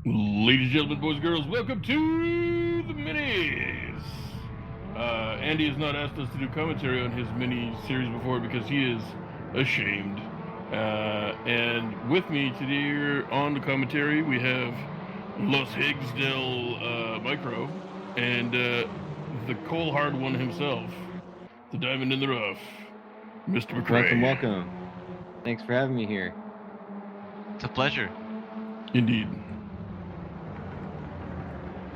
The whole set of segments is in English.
Ladies and gentlemen, boys and girls, welcome to the minis. Andy has not asked us to do commentary on his mini series before because he is ashamed. And with me today on the commentary, we have Los Higgs del Micro and the coal hard one himself, the diamond in the rough, Mr. McCray. Welcome. Thanks for having me here. It's a pleasure. Indeed.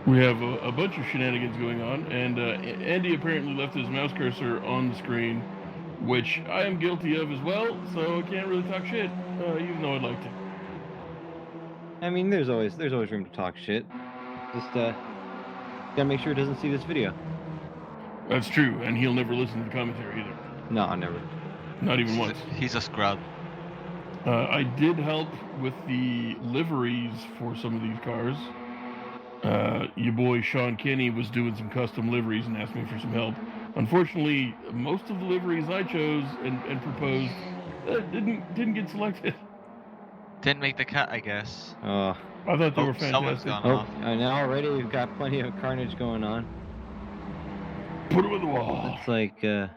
We have a bunch of shenanigans going on, and Andy apparently left his mouse cursor on the screen, which I am guilty of as well, so I can't really talk shit, even though I'd like to. I mean, there's always room to talk shit. Just gotta make sure it doesn't see this video. That's true, and he'll never listen to the commentary either. No, never. Not even once. He's a scrub. I did help with the liveries for some of these cars. Your boy Sean Kinney was doing some custom liveries and asked me for some help. Unfortunately, most of the liveries I chose and proposed didn't get selected. Didn't make the cut, I guess. I thought they were fantastic. Someone's gone off. And now already we've got plenty of carnage going on. Put him in the wall. It's like, yeah,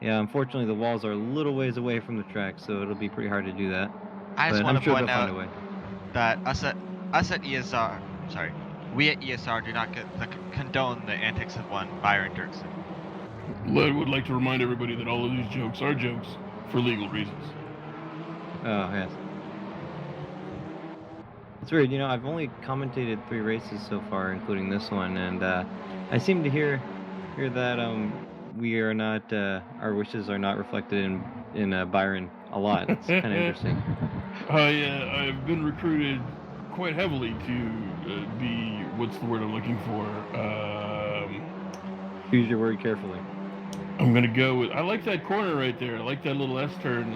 unfortunately the walls are a little ways away from the track, so it'll be pretty hard to do that. I just But want I'm to sure point they'll find a out way. that us at ESR, sorry, we at ESR do not condone the antics of one Byron Dirksen. I would like to remind everybody that all of these jokes are jokes for legal reasons. Oh, yes. It's weird, you know, I've only commentated 3 races so far, including this one, and I seem to hear that we are not, our wishes are not reflected in Byron a lot. It's kind of interesting. I've been recruited quite heavily to be, what's the word I'm looking for? Use your word carefully. I'm gonna go with, I like that corner right there. I like that little S turn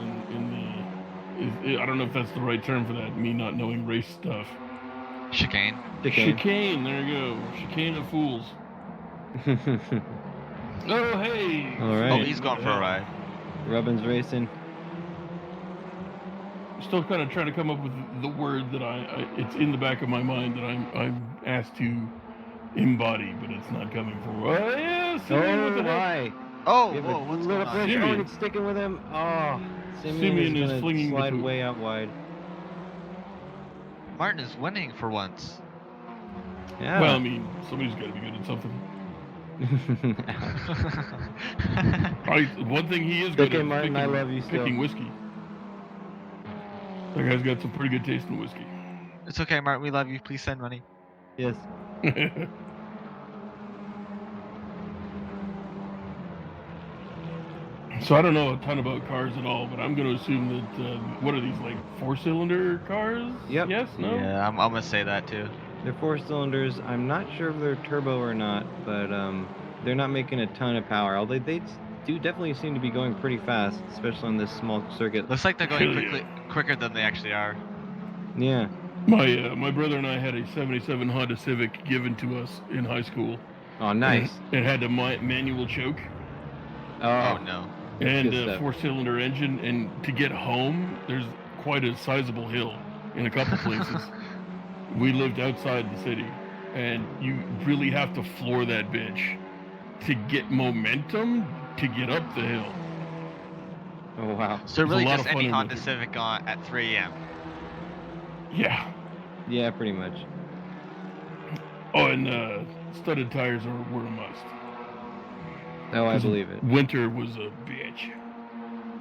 I don't know if that's the right term for that, me not knowing race stuff. Chicane. Chicane, there you go. Chicane of fools. Oh, hey! All right. Oh, he's going for a ride. Rubbin's racing. Still kind of trying to come up with the word that it's in the back of my mind that I'm asked to embody, but it's not coming for. Yeah, Simeon with the why? Oh, Give whoa, it what's a going little on? push. Simeon. Oh, it's sticking with him. Oh, Simeon is gonna flinging the slide poop. way out wide. Martin is winning for once. Yeah. Well, I mean, somebody's got to be good at something. One thing he is good Okay, at Martin, is I love you still. picking whiskey. That guy's got some pretty good taste in whiskey. It's okay, Martin. We love you. Please send money. Yes. So I don't know a ton about cars at all, but I'm going to assume that, what are these, like 4-cylinder cars? Yep. Yes? No? Yeah, I'm gonna say that too. They're 4 cylinders. I'm not sure if they're turbo or not, but they're not making a ton of power. Although they do definitely seem to be going pretty fast, especially on this small circuit. Looks like they're going Hell yeah. quicker than they actually are. Yeah. My brother and I had a 77 Honda Civic given to us in high school. Oh, nice. It had a manual choke Oh no. and good a stuff. 4-cylinder engine, and to get home, there's quite a sizable hill in a couple places. We lived outside the city, and you really have to floor that bitch to get momentum to get up the hill. Oh, wow. So There's a really lot just of fun any in Honda winter. Civic on at 3 a.m. Yeah. Yeah, pretty much. Oh, and studded tires were a must. Oh, I believe it. Winter was a bitch.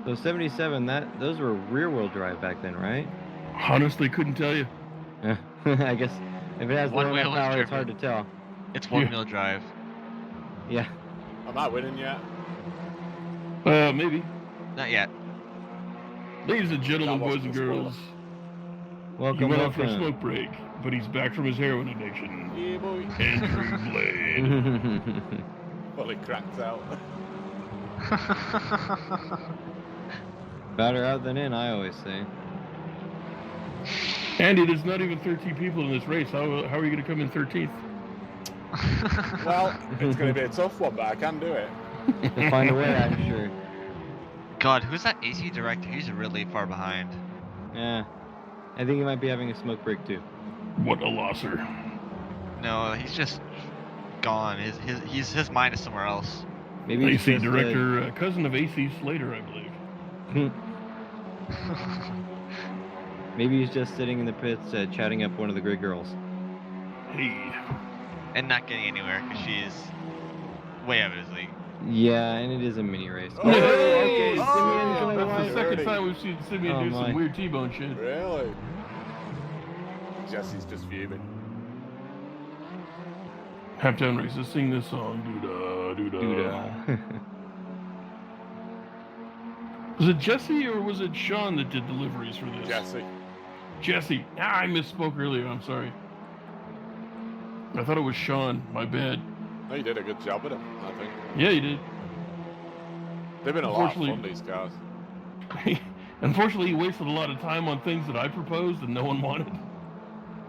So 77, those were rear-wheel drive back then, right? Honestly, couldn't tell you. I guess if it has low One-wheel enough power, it's driven. hard to tell. It's one-wheel drive. Yeah. Am I winning yet? Maybe. Not yet. Ladies and gentlemen, That boys wasn't and a girls, he Welcome, went out for a welcome. smoke break, but he's back from his heroin addiction. Yeah, boy. Andrew Blade. Fully cracked out. Better out than in, I always say. Andy, there's not even 13 people in this race. How are you going to come in 13th? Well, it's going to be a tough one, but I can do it. We'll find a way, I'm sure. God, who's that AC director? He's really far behind. Yeah. I think he might be having a smoke break too. What a losser. No, he's just gone. His mind is somewhere else. Maybe he's AC just, director, cousin of AC Slater, I believe. maybe he's just sitting in the pits, chatting up one of the great girls. Hey. And not getting anywhere because she's way out of his league. Yeah, and it is a mini race. Oh, okay, oh, Simeon's yeah, gonna That's the win. second Dirty. time we've seen Simeon Oh, do my. some weird T-bone shit. Really? Jesse's just fuming. Halftime races, sing this song. Doo-dah, doo-dah. Dude, Was it Jesse or was it Sean that did deliveries for this? Jesse. Jesse. Ah, I misspoke earlier. I'm sorry. I thought it was Sean. My bad. No, you did a good job with him, I think. Yeah, you did. They've been a lot of fun, Unfortunately- these cars. Unfortunately, he wasted a lot of time on things that I proposed and no one wanted.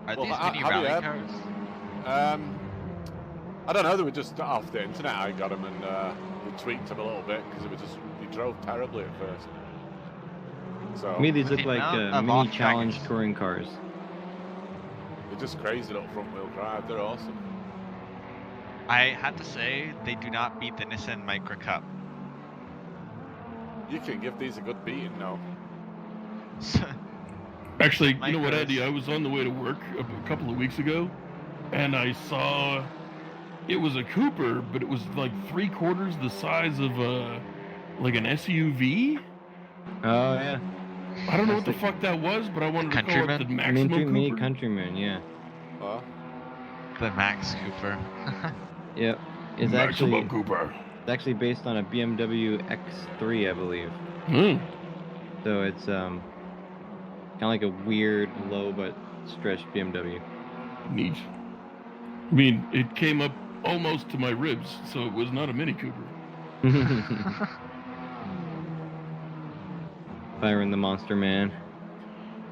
Are Well, these ha- mini have you rally had- cars? I don't know, they were just off the internet. I got them and we tweaked them a little bit because they drove terribly at first. So to me, these With look the like amount of mini off-trackers. challenge touring cars. they're just crazy little front wheel drive. They're awesome. I have to say they do not beat the Nissan Micra Cup. You can give these a good beating now. Actually, you know what, Micros. Andy? I was on the way to work a couple of weeks ago, and I saw it was a Cooper, but it was like 3/4 the size of like an SUV. Oh yeah, I don't know what the That's fuck that was, but I wanted to call it the Countryman? Maximum mini Cooper. Countryman. Yeah, Huh? The Max Cooper. yep. It's Maximum Cooper. actually based on a BMW X3, I believe. Hmm. So it's kind of like a weird, low but stretched BMW. Neat. I mean, it came up almost to my ribs, so it was not a Mini Cooper. Byron the Monster Man.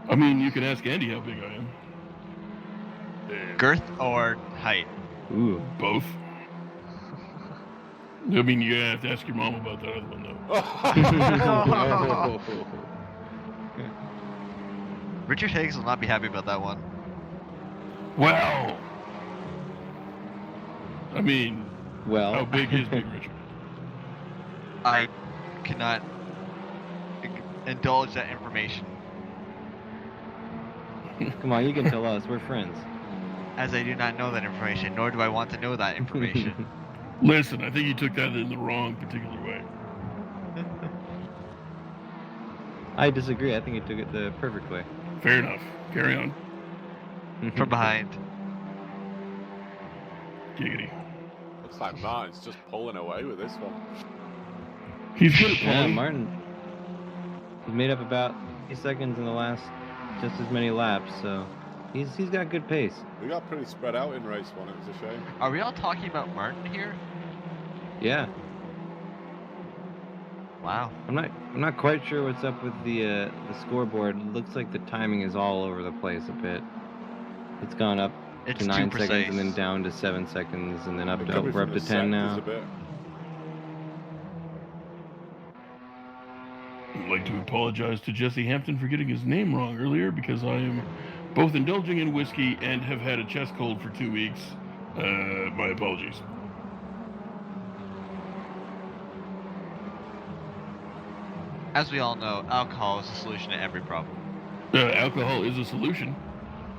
I mean, you can ask Andy how big I am. Girth or height? Ooh. Both. I mean, you have to ask your mom about that other one, though. Richard Higgs will not be happy about that one. Well, I mean, Well. how big is Big Richard? I cannot indulge that information, Come on, you can tell us. We're friends. as I do not know that information, nor do I want to know that information. Listen, I think you took that in the wrong particular way. I disagree. I think he took it the perfect way. Fair enough. Carry on. From behind. Giggity. Looks like Martin's just pulling away with this one. He's good at Yeah, pulling. Martin. He made up about 8 seconds in the last just as many laps, so he's got good pace. We got pretty spread out in race one. It was a shame. Are we all talking about Martin here? Yeah, Wow. I'm not quite sure what's up with the scoreboard. It looks like the timing is all over the place a bit. It's gone up It's to too 9 seconds and then precise. down to 7 seconds and then up It to could be we're up from to the 10 sectors now. a bit. I'd like to apologize to Jesse Hampton for getting his name wrong earlier because I am both indulging in whiskey and have had a chest cold for 2 weeks. My apologies. As we all know, alcohol is the solution to every problem. Alcohol is a solution.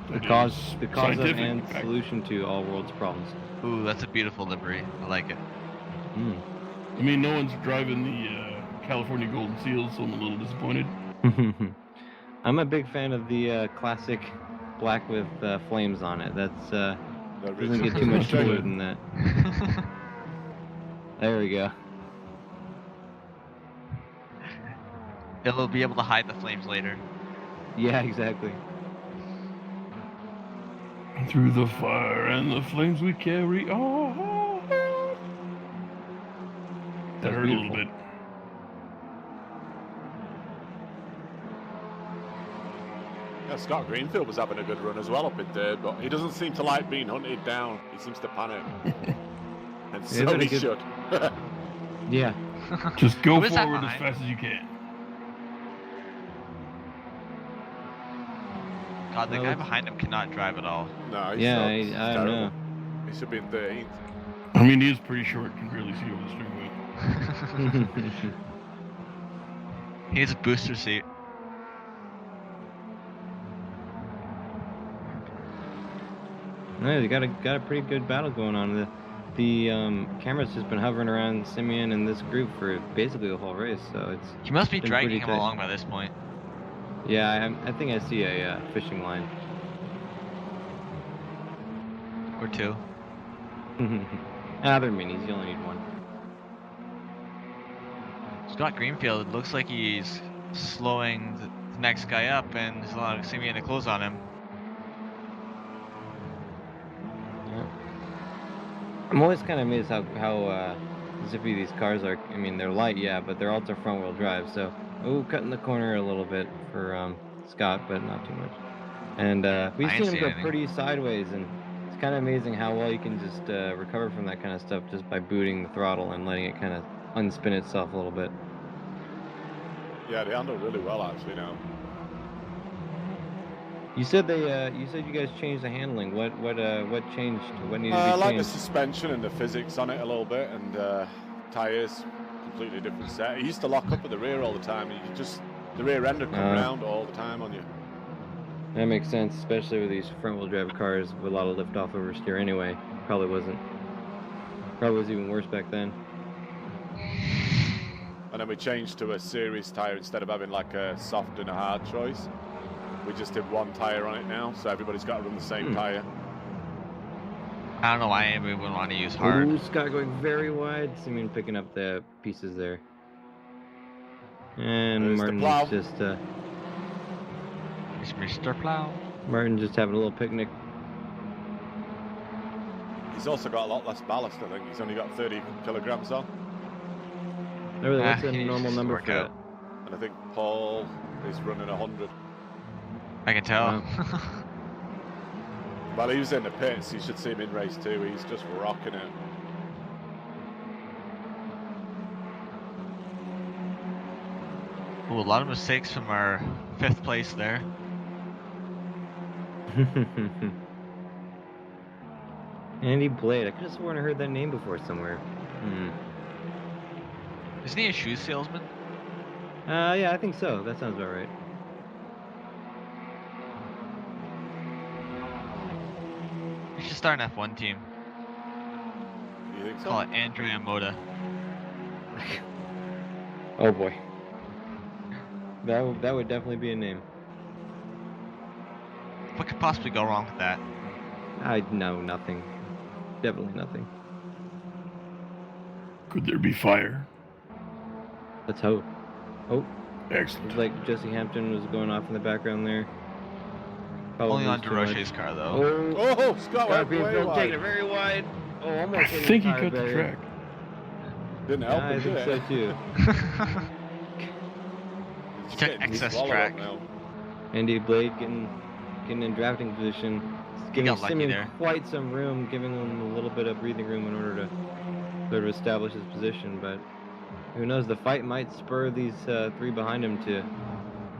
The It cause is of scientific, and in fact. solution to all world's problems. Ooh, that's a beautiful livery. I like it. Mm. I mean, no one's driving the California Golden Seals, so I'm a little disappointed. I'm a big fan of the classic black with flames on it. That's The doesn't get Richard too much was showing. cooler than that. There we go. It'll be able to hide the flames later. Yeah, exactly. Through the fire and the flames we carry on. That That's hurt a little beautiful. bit. Yeah, Scott Greenfield was having a good run as well up in third, but he doesn't seem to like being hunted down. He seems to panic. And Yeah, so but he a good- should. Yeah. Just go Who is that forward as behind? fast as you can. God, the No, guy it's- behind him cannot drive at all. No, he Yeah, sucks. He's I don't terrible. know. He should be in 13th. I mean, he is pretty short. Can barely see over the steering wheel. He needs a booster seat. No, you got a pretty good battle going on. The camera's just been hovering around Simeon and this group for basically the whole race, so it's He must be been dragging pretty him tight. along by this point. Yeah, I think I see a fishing line. Or two. They're minis. You only need one. Scott Greenfield looks like he's slowing the next guy up and is allowing Simeon to close on him. Yeah. I'm always kind of amazed how zippy these cars are. I mean, they're light, yeah, but they're also front-wheel drive. So, cutting the corner a little bit for Scott, but not too much. And we've I seen ain't him seen go anything. pretty sideways, and it's kind of amazing how well you can just recover from that kind of stuff just by booting the throttle and letting it kind of unspin itself a little bit. Yeah, they handle really well actually now. You said you guys changed the handling. What changed? What needed to I be like the changed? suspension and the physics on it a little bit, and tires, completely different set. It used to lock up at the rear all the time, and the rear end would come around all the time on you. That makes sense, especially with these front-wheel drive cars with a lot of lift-off oversteer. Anyway, probably was even worse back then. And then we changed to a series tire instead of having like a soft and a hard choice. We just did one tire on it now, so everybody's got to run the same tire. I don't know why anybody would want to use hard. Ooh, Scott going very wide. Simeon picking up the pieces there. And There's the plow. Martin's just It's Mr. Plow. Martin just having a little picnic. He's also got a lot less ballast, I think. He's only got 30 kilograms on. Really, what's he a needs normal to number work for out. that? And I think Paul is running 100. I can tell. Well, he was in the pits. You should see him in race 2. He's just rocking it. Ooh, a lot of mistakes from our 5th place there. Andy Blade. I could have sworn I heard that name before somewhere. Isn't he a shoe salesman? Yeah, I think so. That sounds about right. We should start an F1 team. You think so? Call it Andrea Moda. Oh boy. That would definitely be a name. What could possibly go wrong with that? I know nothing. Definitely nothing. Could there be fire? Let's hope. Oh, Excellent. looks like Jesse Hampton was going off in the background there. Only on too much. DeRoche's car, though. Oh, Oh, Scott went way Greenfield wide. taking it very wide. Oh, I almost hitting think he tire cut the barrier. track. Didn't help Yeah, I him, think did so it? too. He's He took getting excess swallowed track. up now. Andy Blade getting in drafting position. It's giving got lucky Simeon there. quite some room, giving him a little bit of breathing room in order to sort of establish his position. But who knows? The fight might spur these 3 behind him to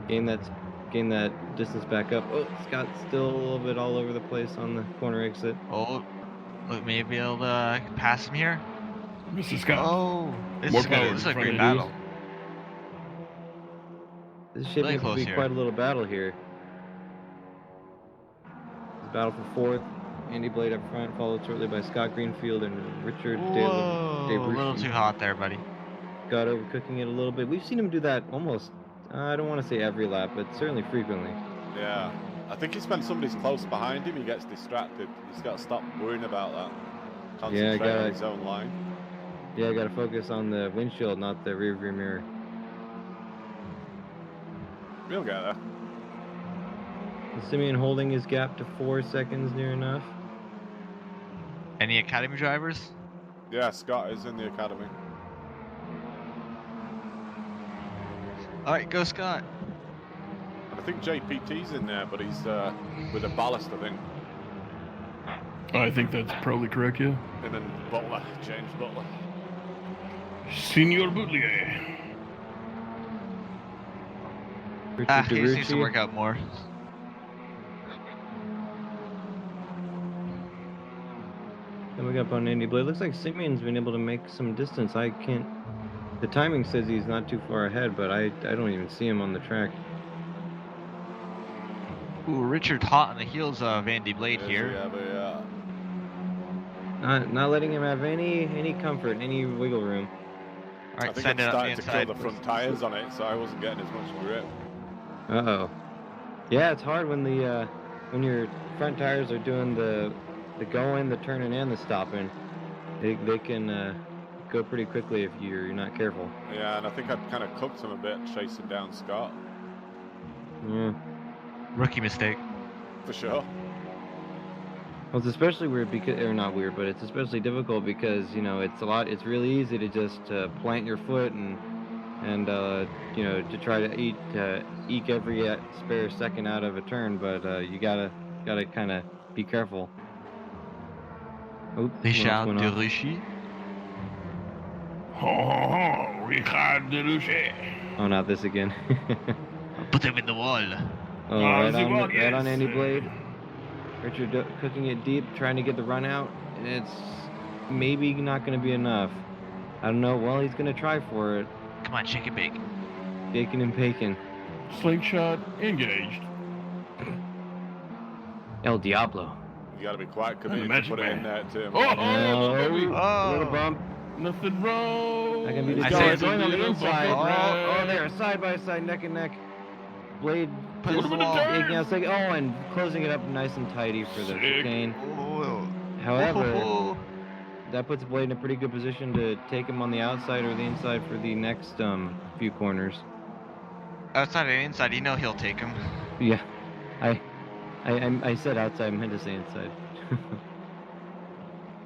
gain that distance back up. Oh, Scott's still a little bit all over the place on the corner exit. Oh, look, maybe able to pass him here. Mr. Scott. Oh, this More is power good. in This is a front great of battle. This is shaping Really up to close be here. quite a little battle here. It's a battle for 4th. Andy Blade up front, followed shortly by Scott Greenfield and Richard Whoa, Dave a little too hot there, buddy. Got overcooking it a little bit. We've seen him do that almost, I don't want to say every lap, but certainly frequently. Yeah. I think it's when somebody's close behind him, he gets distracted. He's got to stop worrying about that. Concentrate on his own line. Yeah, got to focus on the windshield, not the rear view mirror. We'll get there. Simeon holding his gap to 4 seconds near enough. Any academy drivers? Yeah, Scott is in the academy. All right, go Scott. And I think JPT's in there, but he's with a ballast, I think. I think that's probably correct, yeah. And then Butler, James Butler. Senor Boutelier. Richard He just needs to DeRucci. work out more. Coming up on Andy Blade. Looks like Simeon's been able to make some distance. I can't. The timing says he's not too far ahead, but I don't even see him on the track. Ooh, Richard hot on the heels of Andy Blade here. Yeah. Not letting him have any comfort, any wiggle room. All I right, think send I'm it up the starting to kill inside. the front tyres on it, so I wasn't getting as much grip. Uh-oh. Yeah, it's hard when the when your front tires are doing the going, the turning, and the stopping. They can go pretty quickly if you're not careful. Yeah, and I think I've kind of cooked him a bit chasing down Scott. Yeah. Rookie mistake. For sure. Well, it's especially weird because, or not weird, but it's especially difficult because, you know, it's really easy to just plant your foot and you know, to try to eke every spare second out of a turn, but you gotta kind of be careful. Oops. Richard de Ruchy. Richard de Luche. Oh, not this again. Put him in the wall. Oh, Oh, right on yes. Andy Blade. Richard cooking it deep, trying to get the run out. It's maybe not going to be enough. I don't know. Well, he's going to try for it. Come on, shake and bake. Bacon and bacon. Slingshot engaged. El Diablo. You got to be quite committed to Magic put it Man. in there, Tim. Little bump. Nothing wrong. Not gonna be I the say it's going on the little inside. bumper Oh, there, side by side, neck and neck. Blade Put just it in the wall. taking out second. Oh, and closing it up nice and tidy for the Sick. chicane. Oh. However, that puts Blade in a pretty good position to take him on the outside or the inside for the next few corners. Outside and inside, you know he'll take him. Yeah, I said outside. I meant to say inside.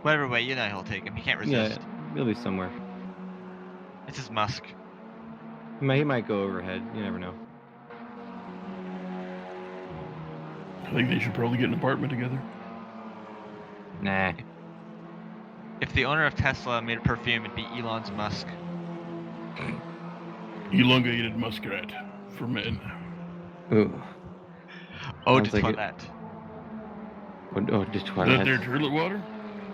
Whatever way, you know he'll take him. He can't Yeah, resist. he'll be somewhere. It's his musk. He might go overhead. You never know. I think they should probably get an apartment together. Nah. If the owner of Tesla made a perfume, it'd be Elon's musk. Elongated muskrat for men. Ooh. Eau de Sounds like it. toilette. Oh, just Is that toilet. their toilet water?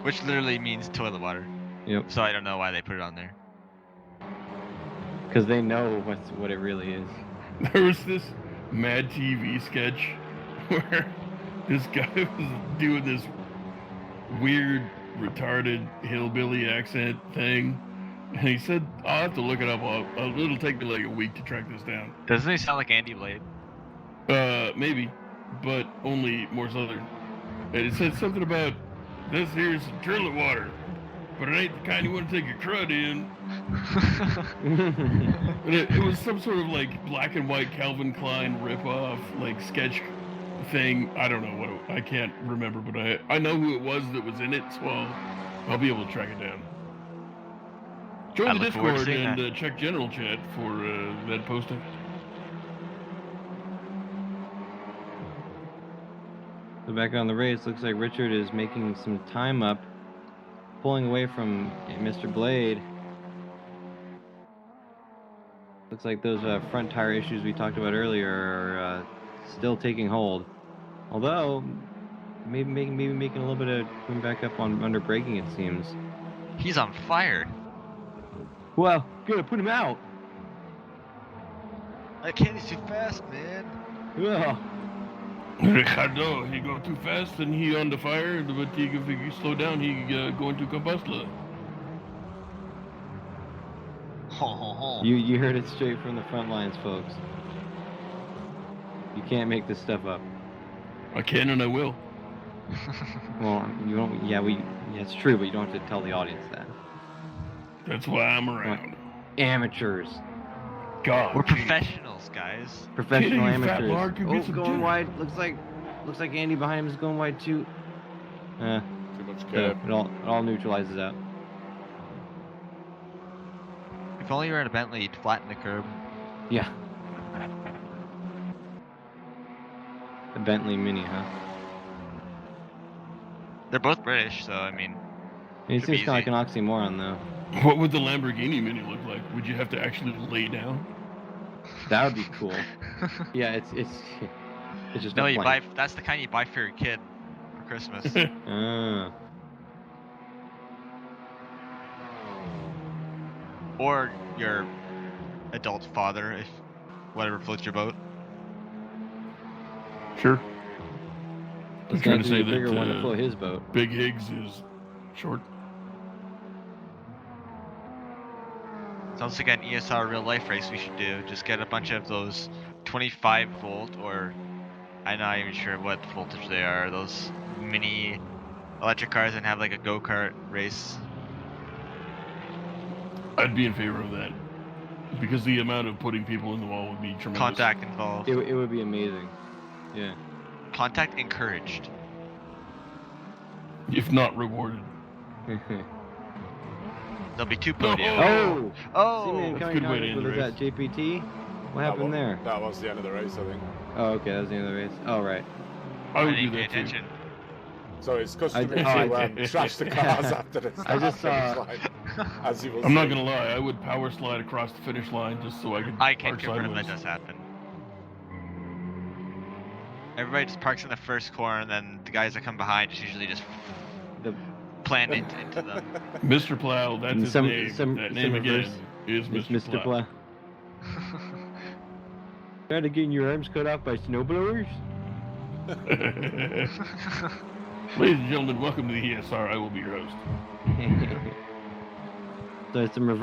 Which literally means toilet water. Yep. So I don't know why they put it on there. Because they know what it really is. There was this Mad TV sketch where this guy was doing this weird, retarded hillbilly accent thing. And he said, I'll have to look it up. It'll take me like a week to track this down. Doesn't he sound like Andy Blade? Maybe, but only more southern. And it said something about this here's toilet water, but it ain't the kind you want to take your crud in. And it was some sort of like black and white Calvin Klein ripoff, like sketch thing. I don't know what I can't remember, but I know who it was that was in it, so I'll be able to track it down. I Join the look forward to Discord seeing and that. check general chat for that posting. So back on the race, looks like Richard is making some time up, pulling away from Mr. Blade. Looks like those front tire issues we talked about earlier are still taking hold. Although, maybe making a little bit of coming back up on under braking, it seems. He's on fire. Well, good, put him out. I can't too fast, man. Well, Ricardo, he go too fast and he on the fire, but if he slow down, he going to combust. you heard it straight from the front lines, folks. You can't make this stuff up. I can and I will. Well, you don't. Yeah, it's true, but you don't have to tell the audience that. That's why I'm around. Amateurs, God, We're geez. professionals, guys. professional Get in, you fat amateurs. lard, you Oh, get some going dick. wide. Looks like Andy behind him is going wide too. Too much So curve. it all neutralizes out. If only you were in a Bentley, you'd flatten the curb. Yeah. The Bentley Mini, huh? They're both British, so I mean, It Should be seems kind of like an oxymoron, though. What would the Lamborghini Mini look like? Would you have to actually lay down? That would be cool. Yeah, it's just no, a you plane. buy. That's the kind you buy for your kid for Christmas. Ah. or your adult father, if whatever floats your boat. Sure. Let's trying not to do say the bigger that, one to float his boat. Big Higgs is short. Sounds like an ESR real life race we should do. Just get a bunch of those 25 volt, or I'm not even sure what voltage they are, those mini electric cars, and have like a go-kart race. I'd be in favor of that. Because the amount of putting people in the wall would be tremendous. Contact involved. It would be amazing. Yeah. Contact encouraged. If not rewarded. There'll be 2 podiums. Oh! Oh! Seaman That's a coming good way to contact end with the us at JPT? What happened there? That was the end of the race, I think. Oh, okay, that was the end of the race. Oh, right. I would do didn't pay that too. attention. So it's customary I to trash the cars after the start. I just saw- Like, as you will I'm not see. gonna lie, I would power slide across the finish line just so I could I can park confirm that sideways. does happen. Everybody just parks in the first corner, and then the guys that come behind just usually just The plant into them. Mr. Plow, that's his Some- name. some- that some name again reverse- is it's Mr. Mr. Plow. Trying to get your arms cut off by snowblowers? Ladies and gentlemen, welcome to the ESR. I will be your host. So it's some reverse.